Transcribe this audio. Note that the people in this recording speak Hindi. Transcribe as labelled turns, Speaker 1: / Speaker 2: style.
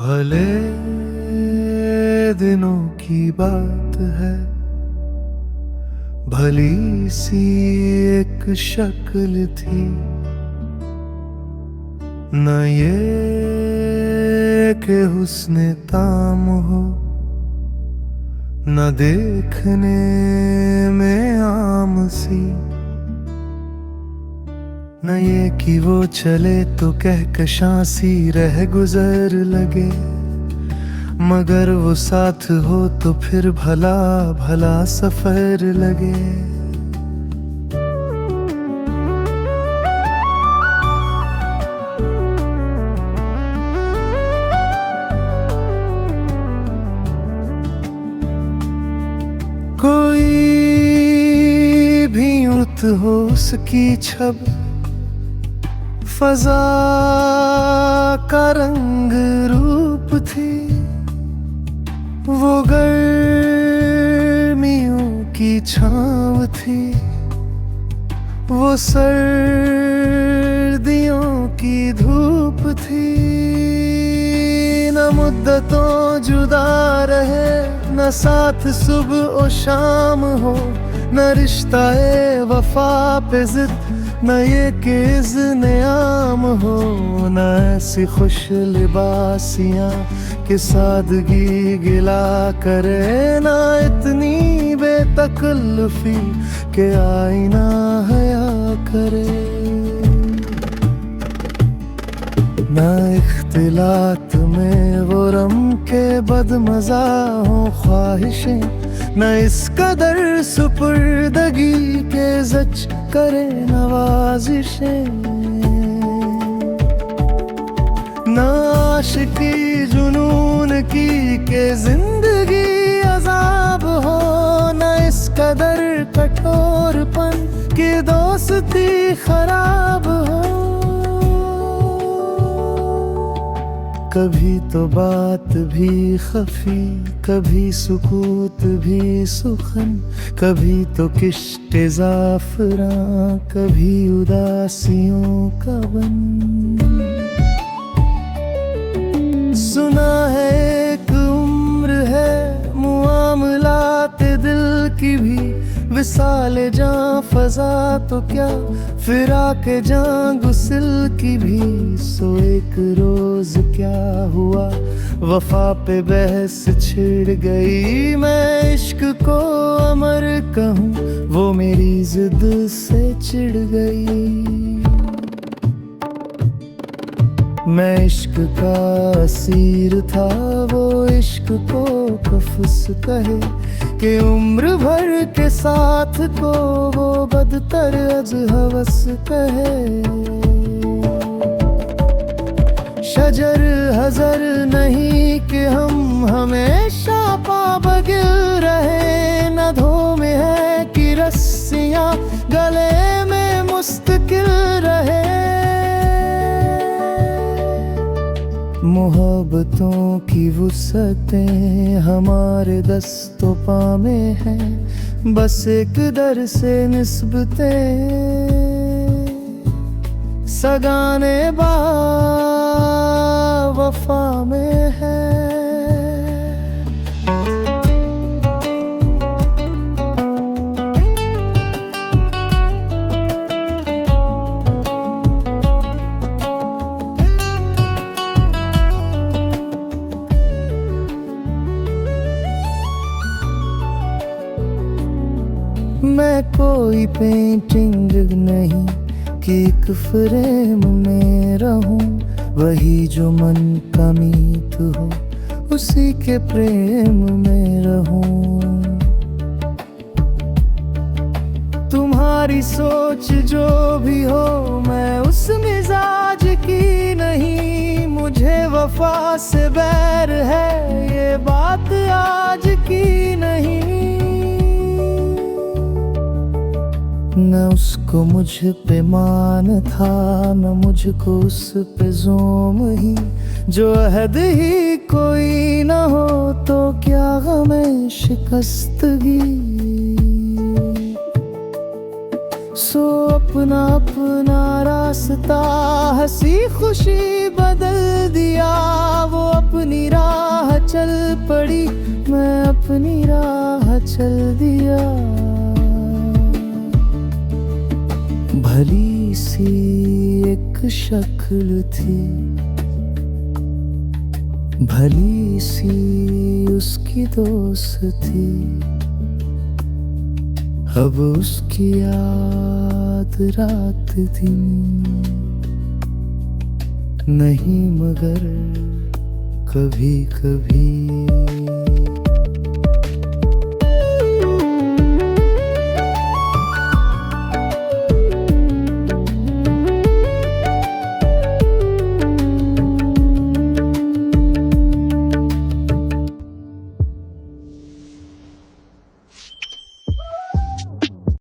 Speaker 1: भले दिनों की बात है, भली सी एक शक्ल थी, न ये कि हुस्न ताम हो, न देखने में आम सी, न ये कि वो चले तो कहकशां सी रह गुजर लगे, मगर वो साथ हो तो फिर भला भला सफर लगे। कोई भी उड़त हो उसकी छब, फजा का रंग रूप थी, वो गर्मियों की छाँव थी, वो सर्दियों की धूप थी। न मुद्दतों जुदा रहे, न साथ सुबह और शाम हो, न रिश्ता वफा पे जिद, न ये कि इज़्न आम हो, न ऐसी खुश लिबासियाँ कि सादगी गिला करे, ना इतनी बेतकल्लुफी कि आईना हया करे, ना इख्तिलात में वो रम के बदमज़ा हो ख्वाहिशें, न इस कदर सुपुर्दगी के जच करे नवाजिशें, ना आशिकी जुनून की के जिंदगी अजाब हो, न इस कदर कठोरपन की दोस्ती खराब हो। कभी तो बात भी खफी, कभी सुकूत भी सुखन, कभी तो किश्ते ज़ाफ़रां, कभी उदासियों का बन। सुना है एक उम्र है मुआमलात दिल की भी, विसाल जां फजा तो क्या फिराक जां गुस्ल की भी। सो एक रोज क्या हुआ वफा पे बहस छिड़ गई, मैं इश्क को अमर कहूँ वो मेरी जिद से चिढ़ गई। मैं इश्क का असीर था, वो इश्क को कफ्स कहे, कि उम्र भर के साथ को वो बदतर अज हवस कहे। शजर हजर नहीं कि हम हमेशा पाबगिल रहे, न धो में है कि रस्सियाँ गले में मुस्तकिल रहे। मोहब्बतों की वुसअतें हमारे दस्तों पा में हैं, बस एक दर से निस्बतें सगाने बा वफा में है। मैं कोई पेंटिंग नहीं कि एक फ्रेम में रहूं, वही जो मन का मीत हो उसी के प्रेम में रहूं। तुम्हारी सोच जो भी हो मैं उस मिजाज की नहीं, मुझे वफा से बैर है ये बात आज की नहीं। न उसको मुझ पे मान था, न मुझको उस पे ज़ोम ही, जो अहद ही कोई न हो तो क्या गमे शिकस्तगी। सो अपना अपना रास्ता हंसी खुशी बदल दिया। वो अपनी राह चल पड़ी, मैं अपनी राह चल दिया। भली सी एक शक्ल थी, भली सी उसकी दोस्ती, अब उसकी याद रात दिन नहीं मगर कभी कभी।